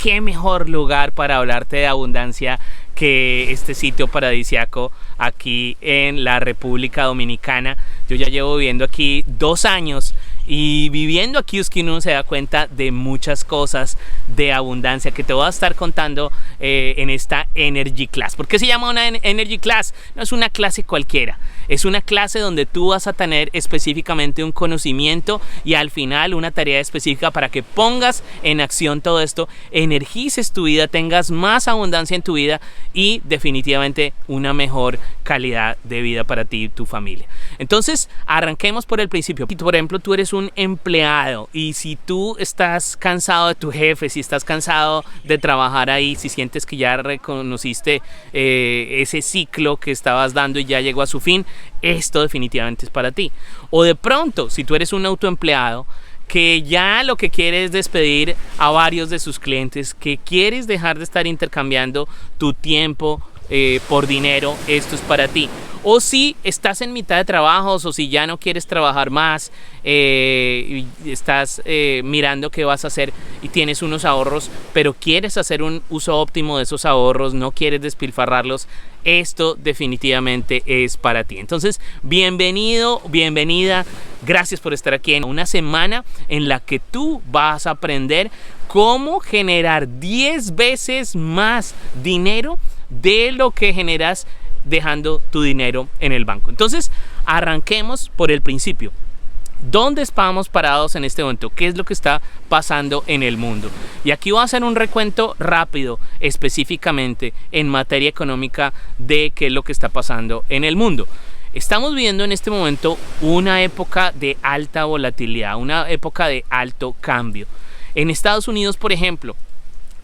qué mejor lugar para hablarte de abundancia que este sitio paradisíaco aquí en la República Dominicana. Yo ya llevo viviendo aquí 2 años y viviendo aquí es que uno se da cuenta de muchas cosas de abundancia que te voy a estar contando en esta Energy Class. ¿Por qué se llama una Energy Class? No es una clase cualquiera, es una clase donde tú vas a tener específicamente un conocimiento y al final una tarea específica para que pongas en acción todo esto, energices tu vida, tengas más abundancia en tu vida y definitivamente una mejor calidad de vida para ti y tu familia. Entonces, arranquemos por el principio. Por ejemplo, tú eres un empleado y si tú estás cansado de tu jefe, si estás cansado de trabajar ahí, si sientes que ya reconociste ese ciclo que estabas dando y ya llegó a su fin, esto definitivamente es para ti. O de pronto, si tú eres un autoempleado que ya lo que quieres es despedir a varios de sus clientes, que quieres dejar de estar intercambiando tu tiempo por dinero, esto es para ti. O si estás en mitad de trabajos o si ya no quieres trabajar más, y estás mirando qué vas a hacer y tienes unos ahorros, pero quieres hacer un uso óptimo de esos ahorros, no quieres despilfarrarlos, esto definitivamente es para ti. Entonces, bienvenido, bienvenida, gracias por estar aquí en una semana en la que tú vas a aprender cómo generar 10 veces más dinero de lo que generas dejando tu dinero en el banco. Entonces, arranquemos por el principio. ¿Dónde estamos parados en este momento? ¿Qué es lo que está pasando en el mundo? Y aquí voy a hacer un recuento rápido, específicamente en materia económica, de qué es lo que está pasando en el mundo. Estamos viviendo en este momento una época de alta volatilidad, una época de alto cambio. En Estados Unidos, por ejemplo,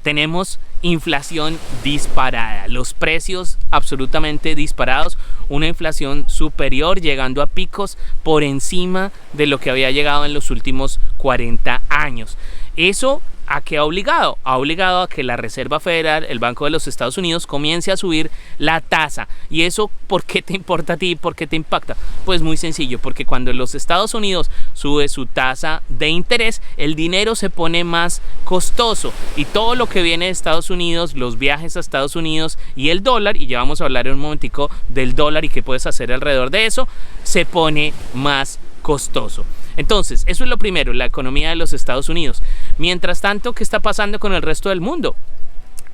tenemos inflación disparada, los precios absolutamente disparados, una inflación superior llegando a picos por encima de lo que había llegado en los últimos 40 años. ¿Eso a qué ha obligado? Ha obligado a que la Reserva Federal, el Banco de los Estados Unidos, comience a subir la tasa. ¿Y eso por qué te importa a ti? ¿Por qué te impacta? Pues muy sencillo, porque cuando los Estados Unidos sube su tasa de interés, el dinero se pone más costoso y todo lo que viene de Estados Unidos, los viajes a Estados Unidos y el dólar, y ya vamos a hablar en un momentico del dólar y qué puedes hacer alrededor de eso, se pone más costoso. Entonces, eso es lo primero, la economía de los Estados Unidos. Mientras tanto, ¿qué está pasando con el resto del mundo?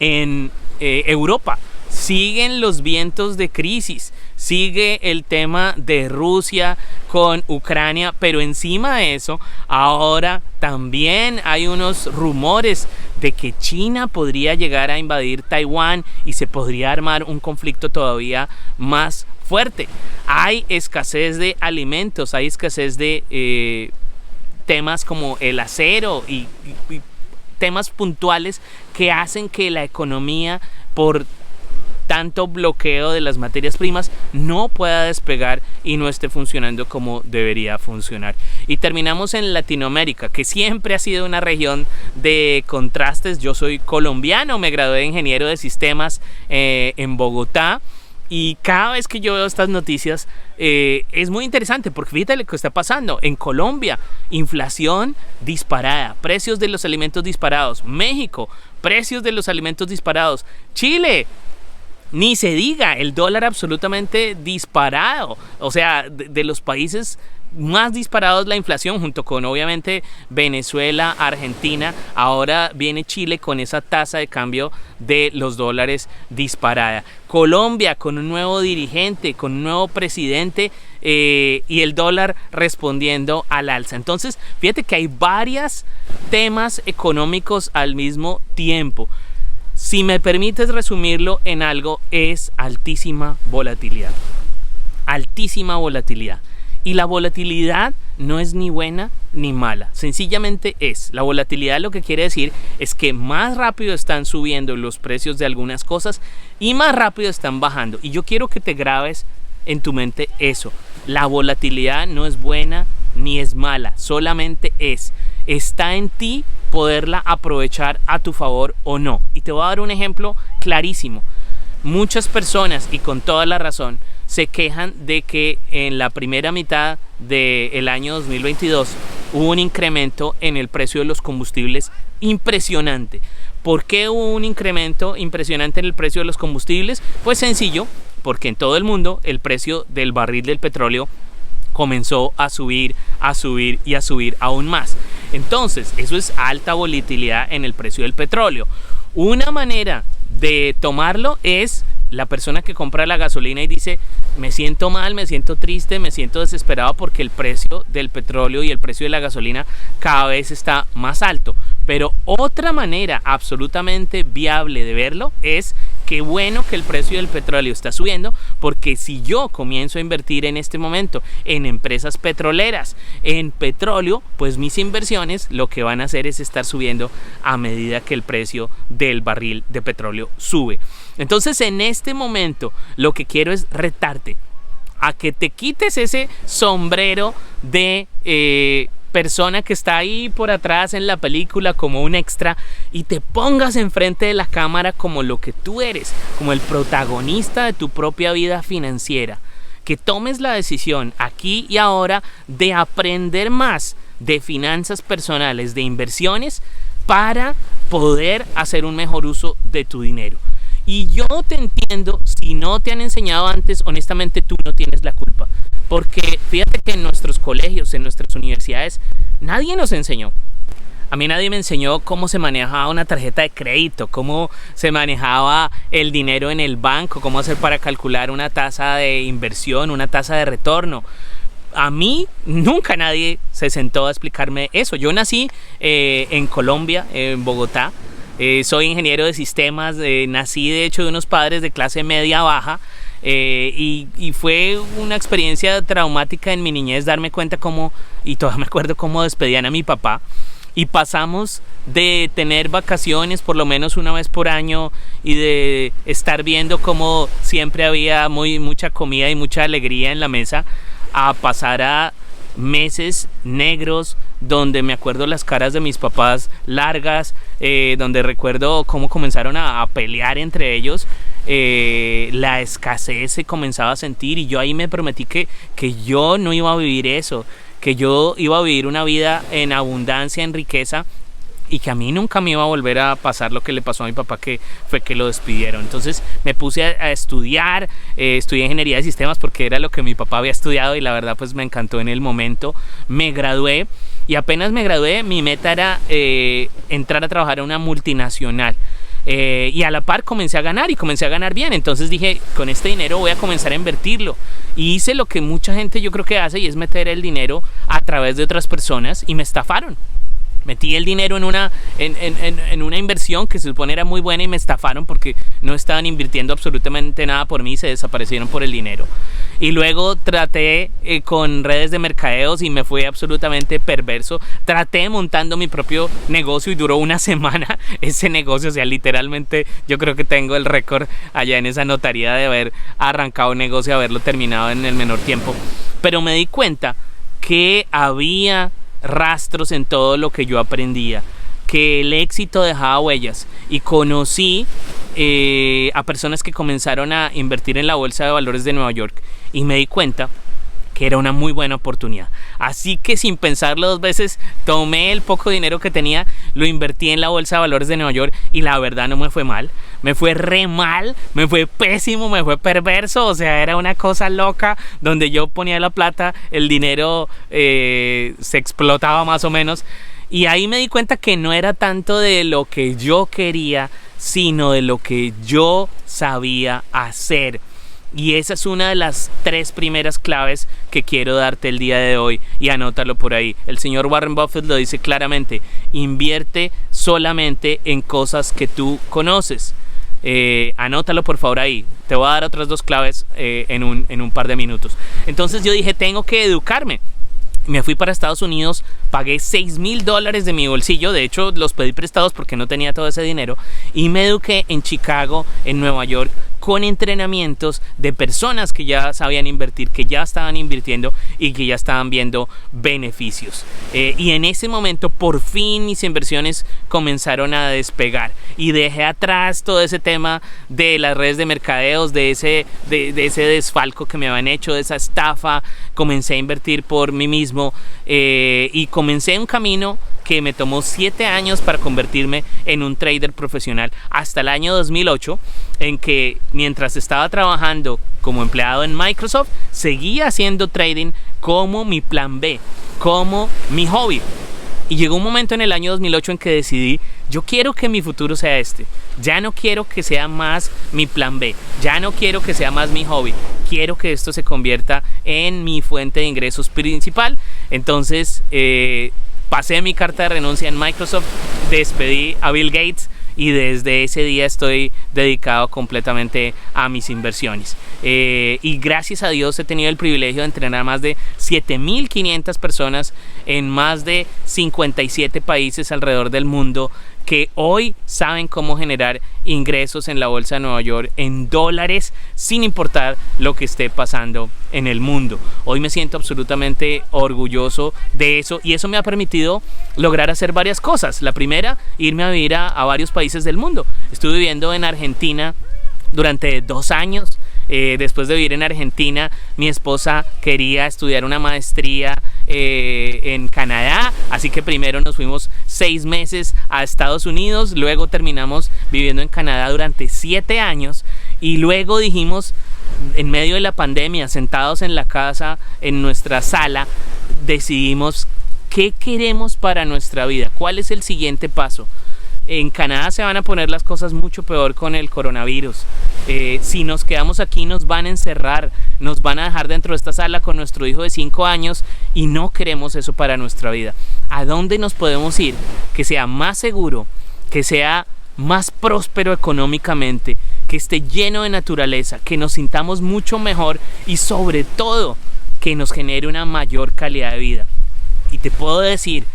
En Europa siguen los vientos de crisis, sigue el tema de Rusia con Ucrania, pero encima de eso, ahora también hay unos rumores de que China podría llegar a invadir Taiwán y se podría armar un conflicto todavía más fuerte. Hay escasez de alimentos, hay escasez de temas como el acero y temas puntuales que hacen que la economía, por tanto bloqueo de las materias primas, no pueda despegar y no esté funcionando como debería funcionar. Y terminamos en Latinoamérica, que siempre ha sido una región de contrastes. Yo soy colombiano, me gradué de ingeniero de sistemas en Bogotá. Y cada vez que yo veo estas noticias es muy interesante porque fíjate lo que está pasando. En Colombia, inflación disparada, precios de los alimentos disparados. México, precios de los alimentos disparados. Chile, ni se diga, el dólar absolutamente disparado. O sea, de los países más disparados la inflación, junto con obviamente Venezuela, Argentina. Ahora viene Chile con esa tasa de cambio de los dólares disparada. Colombia con un nuevo dirigente, con un nuevo presidente, y el dólar respondiendo al alza. Entonces, fíjate que hay varios temas económicos al mismo tiempo. Si me permites resumirlo en algo, es altísima volatilidad. Altísima volatilidad. Y la volatilidad no es ni buena ni mala, sencillamente es. La volatilidad lo que quiere decir es que más rápido están subiendo los precios de algunas cosas y más rápido están bajando. Y yo quiero que te grabes en tu mente eso. La volatilidad no es buena ni es mala, solamente es. Está en ti poderla aprovechar a tu favor o no. Y te voy a dar un ejemplo clarísimo. Muchas personas, y con toda la razón, se quejan de que en la primera mitad del año 2022 hubo un incremento en el precio de los combustibles impresionante. ¿Por qué hubo un incremento impresionante en el precio de los combustibles? Pues sencillo, porque en todo el mundo el precio del barril del petróleo comenzó a subir y a subir aún más. Entonces, eso es alta volatilidad en el precio del petróleo. Una manera de tomarlo es la persona que compra la gasolina y dice: me siento mal, me siento triste, me siento desesperado porque el precio del petróleo y el precio de la gasolina cada vez está más alto. Pero otra manera absolutamente viable de verlo es: qué bueno que el precio del petróleo está subiendo, porque si yo comienzo a invertir en este momento en empresas petroleras, en petróleo, pues mis inversiones lo que van a hacer es estar subiendo a medida que el precio del barril de petróleo sube. Entonces, en este momento lo que quiero es retarte a que te quites ese sombrero de persona que está ahí por atrás en la película como un extra y te pongas enfrente de la cámara como lo que tú eres, como el protagonista de tu propia vida financiera. Que tomes la decisión aquí y ahora de aprender más de finanzas personales, de inversiones, para poder hacer un mejor uso de tu dinero. Y yo te entiendo, si no te han enseñado antes, honestamente tú no tienes la culpa. Porque fíjate que en nuestros colegios, en nuestras universidades, nadie nos enseñó. A mí nadie me enseñó cómo se manejaba una tarjeta de crédito, cómo se manejaba el dinero en el banco, cómo hacer para calcular una tasa de inversión, una tasa de retorno. A mí nunca nadie se sentó a explicarme eso. Yo nací en Colombia, en Bogotá. Soy ingeniero de sistemas, nací de hecho de unos padres de clase media baja, y fue una experiencia traumática en mi niñez darme cuenta cómo, y todavía me acuerdo cómo despedían a mi papá, y pasamos de tener vacaciones por lo menos una vez por año y de estar viendo cómo siempre había mucha comida y mucha alegría en la mesa, a pasar a meses negros donde me acuerdo las caras de mis papás largas, donde recuerdo cómo comenzaron a pelear entre ellos, la escasez se comenzaba a sentir, y yo ahí me prometí que yo no iba a vivir eso, que yo iba a vivir una vida en abundancia, en riqueza, y que a mí nunca me iba a volver a pasar lo que le pasó a mi papá, que fue que lo despidieron. Entonces me puse a estudiar, estudié ingeniería de sistemas porque era lo que mi papá había estudiado, y la verdad pues me encantó en el momento. Me gradué, y apenas me gradué mi meta era entrar a trabajar a una multinacional. Y a la par comencé a ganar bien. Entonces dije, con este dinero voy a comenzar a invertirlo, y hice lo que mucha gente yo creo que hace, y es meter el dinero a través de otras personas, y me estafaron. Metí el dinero en una inversión que se supone era muy buena, y me estafaron porque no estaban invirtiendo absolutamente nada por mí, y se desaparecieron por el dinero. Y luego traté con redes de mercadeos y me fue absolutamente perverso. Traté montando mi propio negocio y duró una semana ese negocio. O sea, literalmente yo creo que tengo el récord allá en esa notaría de haber arrancado un negocio y haberlo terminado en el menor tiempo. Pero me di cuenta que había rastros en todo lo que yo aprendía, que el éxito dejaba huellas, y conocí a personas que comenzaron a invertir en la bolsa de valores de Nueva York, y me di cuenta que era una muy buena oportunidad. Así que sin pensarlo dos veces, tomé el poco dinero que tenía, lo invertí en la bolsa de valores de Nueva York, y la verdad no me fue mal, me fue re mal, me fue pésimo, me fue perverso. O sea, era una cosa loca donde yo ponía la plata, el dinero se explotaba más o menos, y ahí me di cuenta que no era tanto de lo que yo quería, sino de lo que yo sabía hacer. Y esa es una de las 3 primeras claves que quiero darte el día de hoy, y anótalo por ahí. El señor Warren Buffett lo dice claramente: invierte solamente en cosas que tú conoces. Anótalo por favor ahí. Te voy a dar otras 2 claves en un par de minutos. Entonces yo dije, tengo que educarme. Me fui para Estados Unidos, pagué $6,000 de mi bolsillo, de hecho los pedí prestados porque no tenía todo ese dinero, y me eduqué en Chicago, en Nueva York, con entrenamientos de personas que ya sabían invertir, que ya estaban invirtiendo y que ya estaban viendo beneficios. Y en ese momento por fin mis inversiones comenzaron a despegar, y dejé atrás todo ese tema de las redes de mercadeos, de ese desfalco que me habían hecho, de esa estafa. Comencé a invertir por mí mismo, y comencé un camino que me tomó 7 años para convertirme en un trader profesional, hasta el año 2008, en que mientras estaba trabajando como empleado en Microsoft, seguía haciendo trading como mi plan B, como mi hobby. Y llegó un momento en el año 2008 en que decidí, yo quiero que mi futuro sea este. Ya no quiero que sea más mi plan B. Ya no quiero que sea más mi hobby. Quiero que esto se convierta en mi fuente de ingresos principal. Entonces pasé mi carta de renuncia en Microsoft, despedí a Bill Gates y desde ese día estoy dedicado completamente a mis inversiones. Y gracias a Dios he tenido el privilegio de entrenar a más de 7.500 personas en más de 57 países alrededor del mundo, que hoy saben cómo generar ingresos en la bolsa de Nueva York en dólares, sin importar lo que esté pasando en el mundo. Hoy me siento absolutamente orgulloso de eso, y eso me ha permitido lograr hacer varias cosas. La primera, irme a vivir a varios países del mundo. Estuve viviendo en Argentina durante 2 años. Después de vivir en Argentina, mi esposa quería estudiar una maestría en Canadá, así que primero nos fuimos 6 meses a Estados Unidos, luego terminamos viviendo en Canadá durante 7 años, y luego dijimos, en medio de la pandemia, sentados en la casa, en nuestra sala, decidimos qué queremos para nuestra vida, cuál es el siguiente paso. En Canadá se van a poner las cosas mucho peor con el coronavirus. Si nos quedamos aquí nos van a encerrar, nos van a dejar dentro de esta sala con nuestro hijo de 5 años, y no queremos eso para nuestra vida. ¿A dónde nos podemos ir que sea más seguro, que sea más próspero económicamente, que esté lleno de naturaleza, que nos sintamos mucho mejor y sobre todo que nos genere una mayor calidad de vida? Y te puedo decir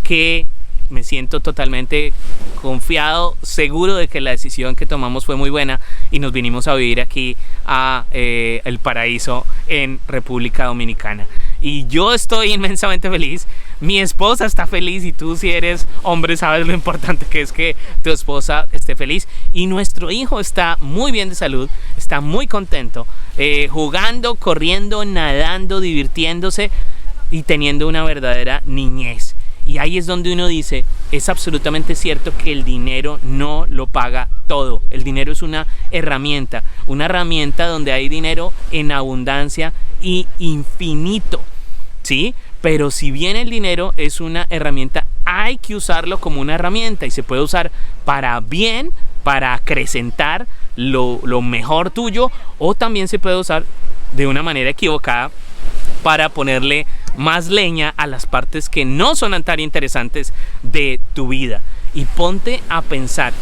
que me siento totalmente confiado, seguro de que la decisión que tomamos fue muy buena, y nos vinimos a vivir aquí a El Paraíso en República Dominicana. Y yo estoy inmensamente feliz, mi esposa está feliz, y tú, si eres hombre, sabes lo importante que es que tu esposa esté feliz, y nuestro hijo está muy bien de salud, está muy contento, jugando, corriendo, nadando, divirtiéndose y teniendo una verdadera niñez. Y ahí es donde uno dice, es absolutamente cierto que el dinero no lo paga todo. El dinero es una herramienta donde hay dinero en abundancia y infinito, ¿sí? Pero si bien el dinero es una herramienta, hay que usarlo como una herramienta, y se puede usar para bien, para acrecentar lo mejor tuyo, o también se puede usar de una manera equivocada para ponerle más leña a las partes que no son tan interesantes de tu vida. Y ponte a pensar,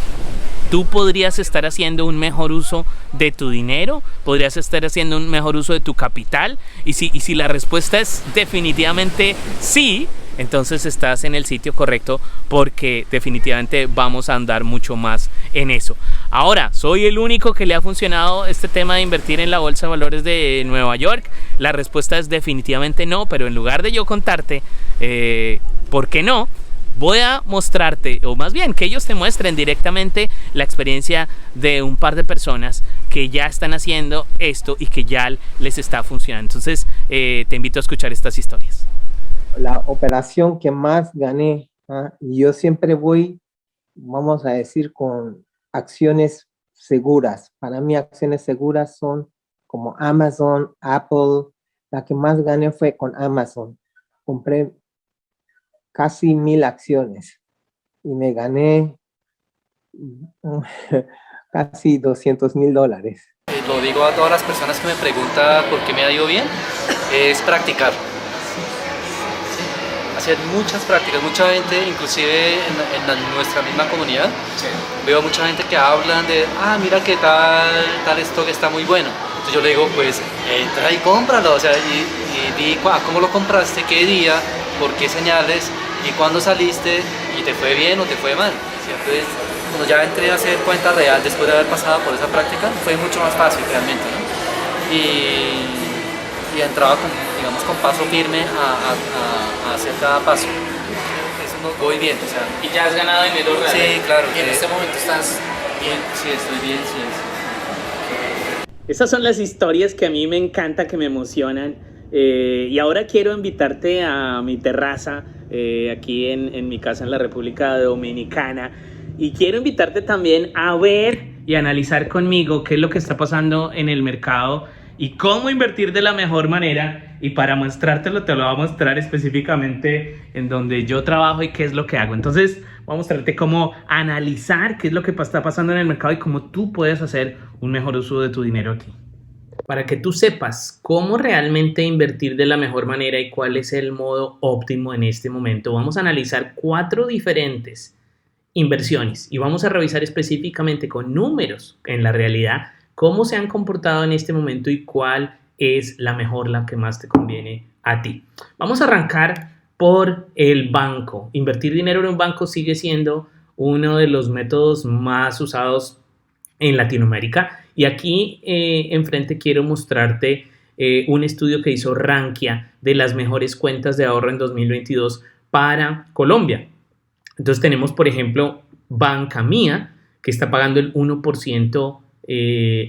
¿tú podrías estar haciendo un mejor uso de tu dinero? ¿Podrías estar haciendo un mejor uso de tu capital? Y si la respuesta es definitivamente sí, entonces estás en el sitio correcto, porque definitivamente vamos a andar mucho más en eso. Ahora, ¿soy el único que le ha funcionado este tema de invertir en la bolsa de valores de Nueva York? La respuesta es definitivamente no, pero en lugar de yo contarte por qué no, voy a mostrarte, o más bien que ellos te muestren directamente la experiencia de un par de personas que ya están haciendo esto y que ya les está funcionando. Entonces te invito a escuchar estas historias. La operación que más gané, y yo siempre voy, vamos a decir, con acciones seguras. Para mí, acciones seguras son como Amazon, Apple. La que más gané fue con Amazon. Compré casi 1,000 acciones y me gané casi $200,000. Lo digo a todas las personas que me preguntan por qué me ha ido bien, es practicar. Hacer muchas prácticas, mucha gente, inclusive en nuestra misma comunidad, sí, veo mucha gente que hablan de, mira que tal stock está muy bueno. Entonces yo le digo, pues entra y cómpralo, o sea, y di cómo lo compraste, qué día, por qué señales, y cuándo saliste, y te fue bien o te fue mal. ¿Sí? Entonces, cuando ya entré a hacer cuenta real después de haber pasado por esa práctica, fue mucho más fácil realmente, ¿no? Y entraba con paso firme a hacer cada paso. Eso no voy bien, o sea. ¿Y ya has ganado dinero real? Sí, claro. ¿Y en este momento estás bien? Sí, estoy bien, sí. Esas son las historias que a mí me encanta, que me emocionan. Y ahora quiero invitarte a mi terraza, aquí en mi casa en la República Dominicana. Y quiero invitarte también a ver y analizar conmigo qué es lo que está pasando en el mercado y cómo invertir de la mejor manera. Y para mostrártelo, te lo voy a mostrar específicamente en donde yo trabajo y qué es lo que hago. Entonces, voy a mostrarte cómo analizar qué es lo que está pasando en el mercado y cómo tú puedes hacer un mejor uso de tu dinero aquí. Para que tú sepas cómo realmente invertir de la mejor manera y cuál es el modo óptimo en este momento, vamos a analizar 4 diferentes inversiones y vamos a revisar específicamente con números en la realidad cómo se han comportado en este momento y cuál es la mejor, la que más te conviene a ti. Vamos a arrancar por el banco. Invertir dinero en un banco sigue siendo uno de los métodos más usados en Latinoamérica. Y aquí enfrente quiero mostrarte un estudio que hizo Rankia de las mejores cuentas de ahorro en 2022 para Colombia. Entonces tenemos, por ejemplo, Banca Mía, que está pagando el 1%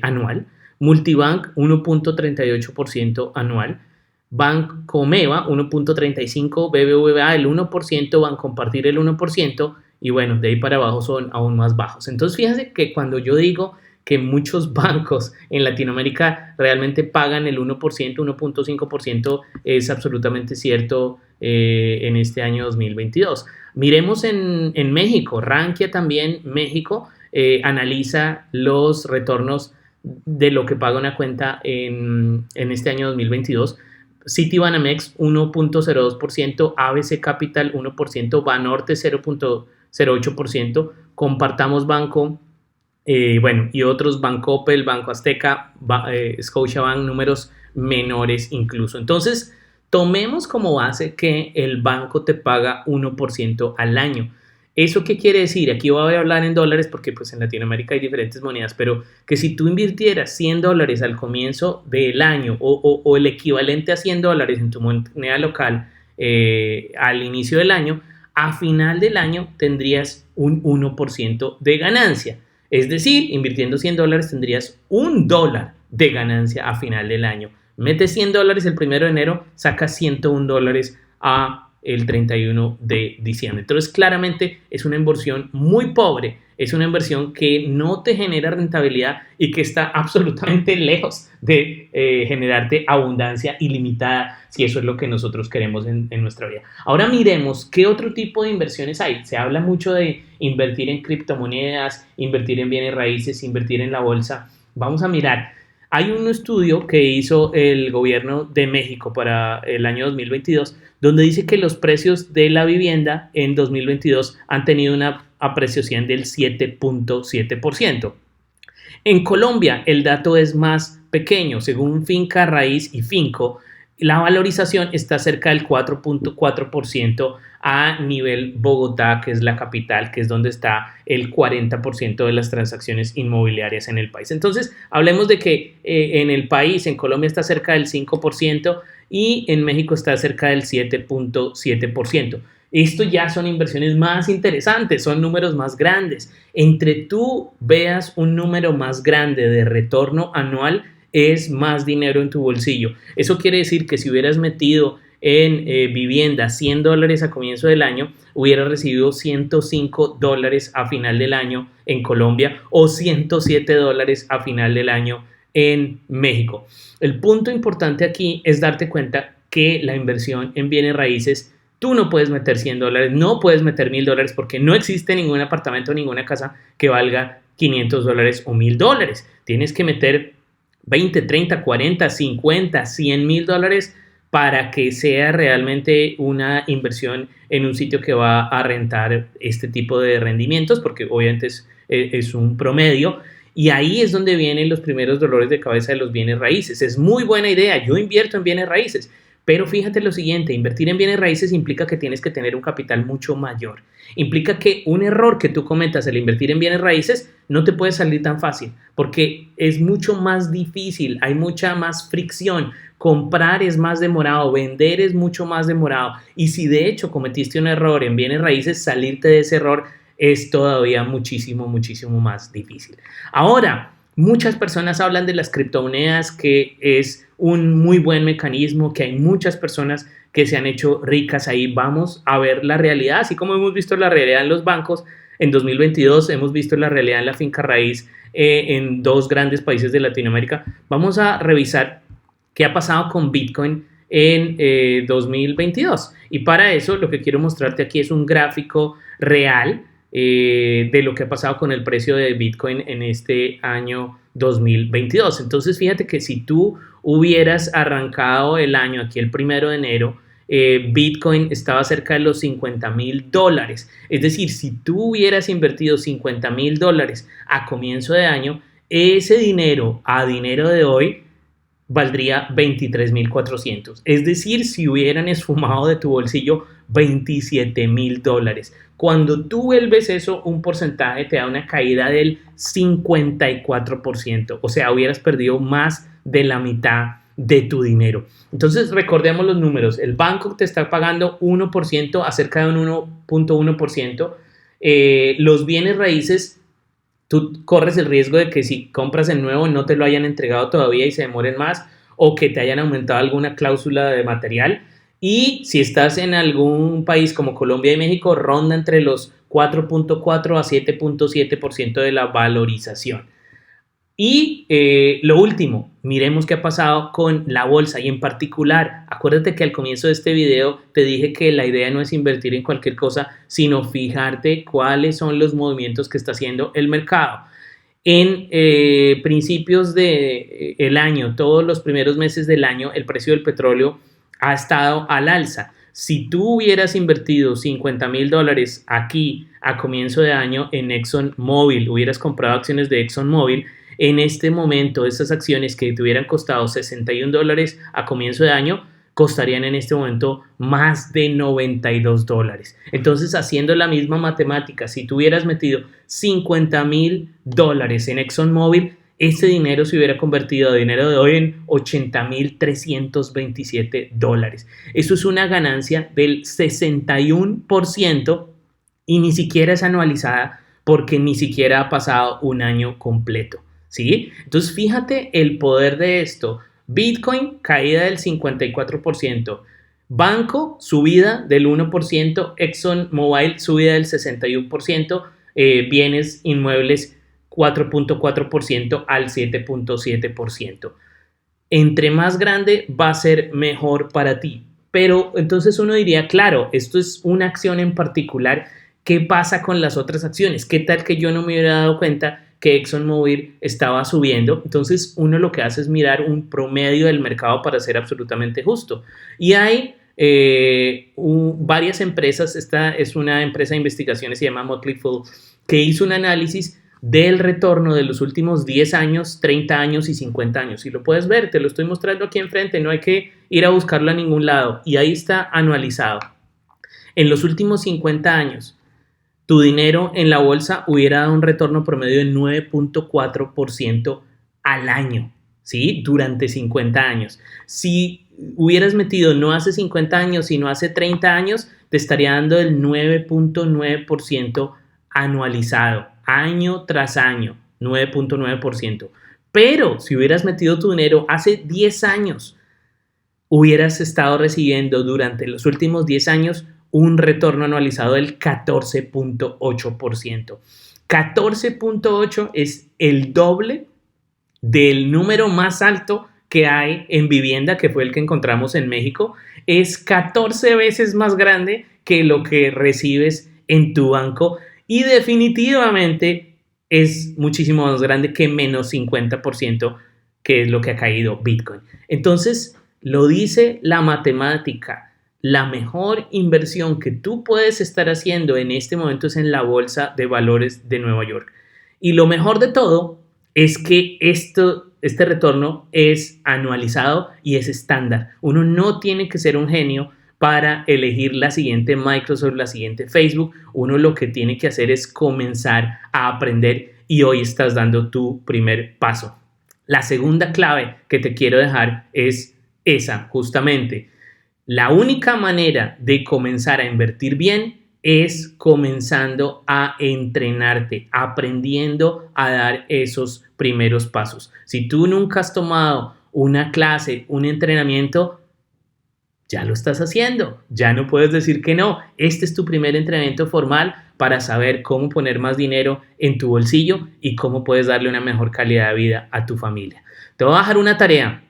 anual, Multibank 1.38% anual, Bancomeva 1.35%, BBVA el 1%, Bancompartir el 1%, y bueno, de ahí para abajo son aún más bajos. Entonces fíjense que cuando yo digo que muchos bancos en Latinoamérica realmente pagan el 1%, 1.5%, es absolutamente cierto en este año 2022. Miremos en México, Rankia también, México, analiza los retornos de lo que paga una cuenta en este año 2022. Citibanamex 1.02%, ABC Capital 1%, Banorte 0.08%, Compartamos Banco, y otros, Banco Opel, Banco Azteca, Scotiabank, números menores incluso. Entonces, tomemos como base que el banco te paga 1% al año. ¿Eso qué quiere decir? Aquí voy a hablar en dólares porque pues en Latinoamérica hay diferentes monedas, pero que si tú invirtieras $100 al comienzo del año o el equivalente a $100 en tu moneda local al inicio del año, a final del año tendrías un 1% de ganancia. Es decir, invirtiendo $100 tendrías $1 de ganancia a final del año. Metes $100 el 1 de enero, sacas $101 a el 31 de diciembre. Entonces, claramente es una inversión muy pobre, es una inversión que no te genera rentabilidad y que está absolutamente lejos de generarte abundancia ilimitada, si eso es lo que nosotros queremos en nuestra vida. Ahora miremos qué otro tipo de inversiones hay. Se habla mucho de invertir en criptomonedas, invertir en bienes raíces, invertir en la bolsa. Vamos a mirar. Hay un estudio que hizo el gobierno de México para el año 2022, donde dice que los precios de la vivienda en 2022 han tenido una apreciación del 7.7%. En Colombia el dato es más pequeño. Según Finca Raíz y Finco, la valorización está cerca del 4.4% a nivel Bogotá, que es la capital, que es donde está el 40% de las transacciones inmobiliarias en el país. Entonces, hablemos de que en el país, en Colombia está cerca del 5% y en México está cerca del 7.7%. Esto ya son inversiones más interesantes, son números más grandes. Entre tú veas un número más grande de retorno anual, es más dinero en tu bolsillo. Eso quiere decir que si hubieras metido en vivienda $100 a comienzo del año, hubieras recibido $105 a final del año en Colombia o $107 a final del año en México. El punto importante aquí es darte cuenta que la inversión en bienes raíces, tú no puedes meter $100, no puedes meter $1,000 porque no existe ningún apartamento, ninguna casa que valga $500 o $1,000. Tienes que meter 20, 30, 40, 50, $100,000 para que sea realmente una inversión en un sitio que va a rentar este tipo de rendimientos, porque obviamente es un promedio. Y ahí es donde vienen los primeros dolores de cabeza de los bienes raíces. Es muy buena idea, yo invierto en bienes raíces, pero fíjate lo siguiente, invertir en bienes raíces implica que tienes que tener un capital mucho mayor. Implica que un error que tú cometas al invertir en bienes raíces no te puede salir tan fácil, porque es mucho más difícil, hay mucha más fricción. Comprar es más demorado, vender es mucho más demorado. Y si de hecho cometiste un error en bienes raíces, salirte de ese error es todavía muchísimo, muchísimo más difícil. Ahora, Muchas personas hablan de las criptomonedas, que es un muy buen mecanismo, que hay muchas personas que se han hecho ricas ahí. Vamos a ver la realidad, así como hemos visto la realidad en los bancos. En 2022 hemos visto la realidad en la finca raíz en dos grandes países de Latinoamérica. Vamos a revisar qué ha pasado con Bitcoin en 2022. Y para eso lo que quiero mostrarte aquí es un gráfico real de lo que ha pasado con el precio de Bitcoin en este año 2022. Entonces, fíjate que si tú hubieras arrancado el año aquí el 1 de enero, Bitcoin estaba cerca de los $50,000. Es decir, si tú hubieras invertido $50,000 a comienzo de año, ese dinero a dinero de hoy valdría 23,400. Es decir, si hubieran esfumado de tu bolsillo $27,000. Cuando tú vuelves eso, un porcentaje te da una caída del 54%. O sea, hubieras perdido más de la mitad de tu dinero. Entonces, recordemos los números. El banco te está pagando 1%, a cerca de un 1.1%. Los bienes raíces, tú corres el riesgo de que si compras el nuevo no te lo hayan entregado todavía y se demoren más, o que te hayan aumentado alguna cláusula de material. Y si estás en algún país como Colombia y México, ronda entre los 4.4 a 7.7% de la valorización. Y lo último, miremos qué ha pasado con la bolsa y en particular, acuérdate que al comienzo de este video te dije que la idea no es invertir en cualquier cosa, sino fijarte cuáles son los movimientos que está haciendo el mercado. En principios del año, todos los primeros meses del año, el precio del petróleo ha estado al alza. Si tú hubieras invertido $50,000 aquí a comienzo de año en ExxonMobil, hubieras comprado acciones de ExxonMobil, en este momento esas acciones que te hubieran costado $61 a comienzo de año costarían en este momento más de $92. Entonces, haciendo la misma matemática, si tú hubieras metido $50,000 en ExxonMobil, ese dinero se hubiera convertido a dinero de hoy en $80,327. Eso es una ganancia del 61% y ni siquiera es anualizada porque ni siquiera ha pasado un año completo, ¿sí? Entonces, fíjate el poder de esto. Bitcoin, caída del 54%. Banco, subida del 1%. ExxonMobil, subida del 61%. Bienes inmuebles, 4.4% al 7.7%. Entre más grande va a ser mejor para ti. Pero entonces uno diría, claro, esto es una acción en particular. ¿Qué pasa con las otras acciones? ¿Qué tal que yo no me hubiera dado cuenta que ExxonMobil estaba subiendo? Entonces uno lo que hace es mirar un promedio del mercado para ser absolutamente justo. Y hay varias empresas. Esta es una empresa de investigaciones, se llama Motley Fool, que hizo un análisis del retorno de los últimos 10 años, 30 años y 50 años. Y lo puedes ver, te lo estoy mostrando aquí enfrente, no hay que ir a buscarlo a ningún lado. Y ahí está anualizado. En los últimos 50 años, tu dinero en la bolsa hubiera dado un retorno promedio de 9.4% al año, ¿sí? Durante 50 años. Si hubieras metido no hace 50 años, sino hace 30 años, te estaría dando el 9.9% anualizado, año tras año, 9.9%. Pero si hubieras metido tu dinero hace 10 años, hubieras estado recibiendo durante los últimos 10 años un retorno anualizado del 14.8%. 14.8 es el doble del número más alto que hay en vivienda, que fue el que encontramos en México. Es 14 veces más grande que lo que recibes en tu banco y definitivamente es muchísimo más grande que menos 50%, que es lo que ha caído Bitcoin. Entonces, lo dice la matemática. La mejor inversión que tú puedes estar haciendo en este momento es en la Bolsa de Valores de Nueva York. Y lo mejor de todo es que este retorno es anualizado y es estándar. Uno no tiene que ser un genio para elegir la siguiente Microsoft, la siguiente Facebook. Uno lo que tiene que hacer es comenzar a aprender y hoy estás dando tu primer paso. La segunda clave que te quiero dejar es esa, justamente. La única manera de comenzar a invertir bien es comenzando a entrenarte, aprendiendo a dar esos primeros pasos. Si tú nunca has tomado una clase, un entrenamiento, ya lo estás haciendo, ya no puedes decir que no. Este es tu primer entrenamiento formal para saber cómo poner más dinero en tu bolsillo y cómo puedes darle una mejor calidad de vida a tu familia. Te voy a dejar una tarea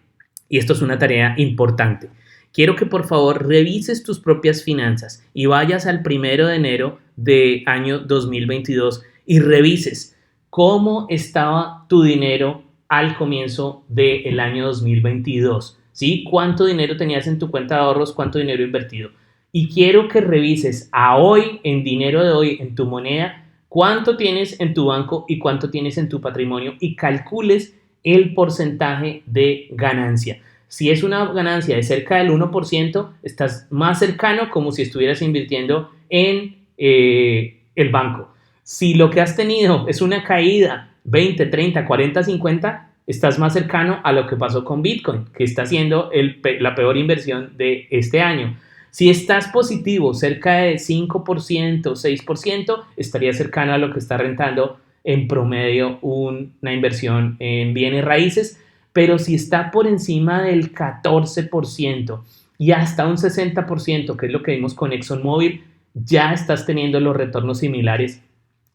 y esto es una tarea importante. Quiero que por favor revises tus propias finanzas y vayas al 1 de enero de año 2022 y revises cómo estaba tu dinero al comienzo del año 2022. ¿Sí? ¿Cuánto dinero tenías en tu cuenta de ahorros? ¿Cuánto dinero invertido? Y quiero que revises a hoy, en dinero de hoy, en tu moneda, cuánto tienes en tu banco y cuánto tienes en tu patrimonio y calcules el porcentaje de ganancia. Si es una ganancia de cerca del 1%, estás más cercano como si estuvieras invirtiendo en el banco. Si lo que has tenido es una caída 20, 30, 40, 50, estás más cercano a lo que pasó con Bitcoin, que está siendo la peor inversión de este año. Si estás positivo, cerca de 5%, 6%, estarías cercano a lo que está rentando en promedio una inversión en bienes raíces. Pero si está por encima del 14% y hasta un 60%, que es lo que vimos con ExxonMobil, ya estás teniendo los retornos similares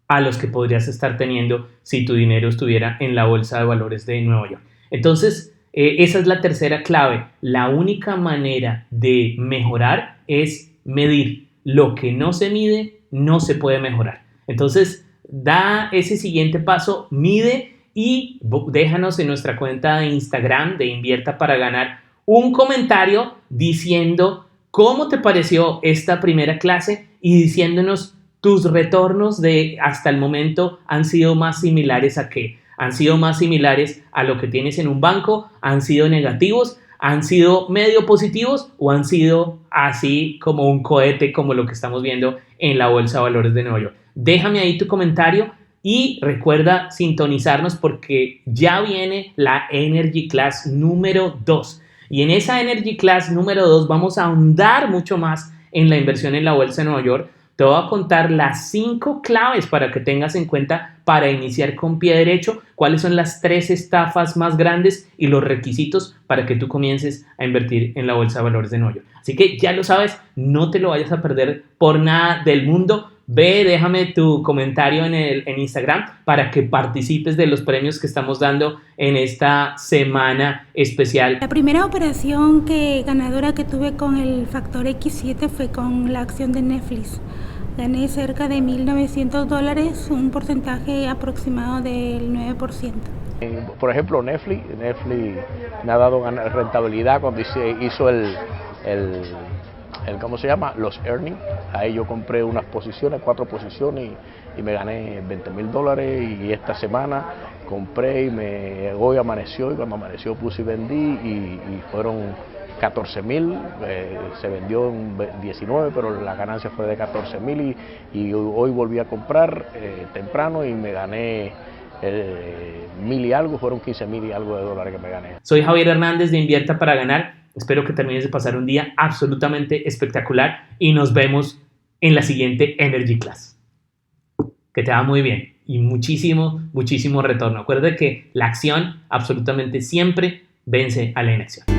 a los que podrías estar teniendo si tu dinero estuviera en la bolsa de valores de Nueva York. Entonces, esa es la tercera clave. La única manera de mejorar es medir. Lo que no se mide, no se puede mejorar. Entonces, da ese siguiente paso, mide y déjanos en nuestra cuenta de Instagram de Invierta para Ganar un comentario diciendo cómo te pareció esta primera clase y diciéndonos tus retornos de hasta el momento han sido más similares a qué. ¿Han sido más similares a lo que tienes en un banco? ¿Han sido negativos? ¿Han sido medio positivos? ¿O han sido así como un cohete como lo que estamos viendo en la Bolsa de Valores de Nueva York? Déjame ahí tu comentario. Y recuerda sintonizarnos porque ya viene la Energy Class número 2. Y en esa Energy Class número 2 vamos a ahondar mucho más en la inversión en la Bolsa de Nueva York. Te voy a contar las 5 claves para que tengas en cuenta para iniciar con pie derecho, cuáles son las 3 estafas más grandes y los requisitos para que tú comiences a invertir en la Bolsa de Valores de Nueva York. Así que ya lo sabes, no te lo vayas a perder por nada del mundo. Ve, déjame tu comentario en Instagram para que participes de los premios que estamos dando en esta semana especial. La primera operación ganadora que tuve con el factor X7 fue con la acción de Netflix. Gané cerca de $1,900, un porcentaje aproximado del 9%. Por ejemplo, Netflix me ha dado rentabilidad cuando hizo ¿cómo se llama? Los earnings. Ahí yo compré unas posiciones, 4 posiciones y me gané $20.000 y esta semana compré y hoy amaneció y cuando amaneció puse y vendí y fueron 14,000, se vendió en 19, pero la ganancia fue de 14,000 y hoy volví a comprar temprano y me gané 1,000 y algo, fueron 15,000 y algo de dólares que me gané. Soy Javier Hernández de Invierta para Ganar. Espero que termines de pasar un día absolutamente espectacular y nos vemos en la siguiente Energy Class. Que te va muy bien y muchísimo retorno. Acuérdate que la acción absolutamente siempre vence a la inacción.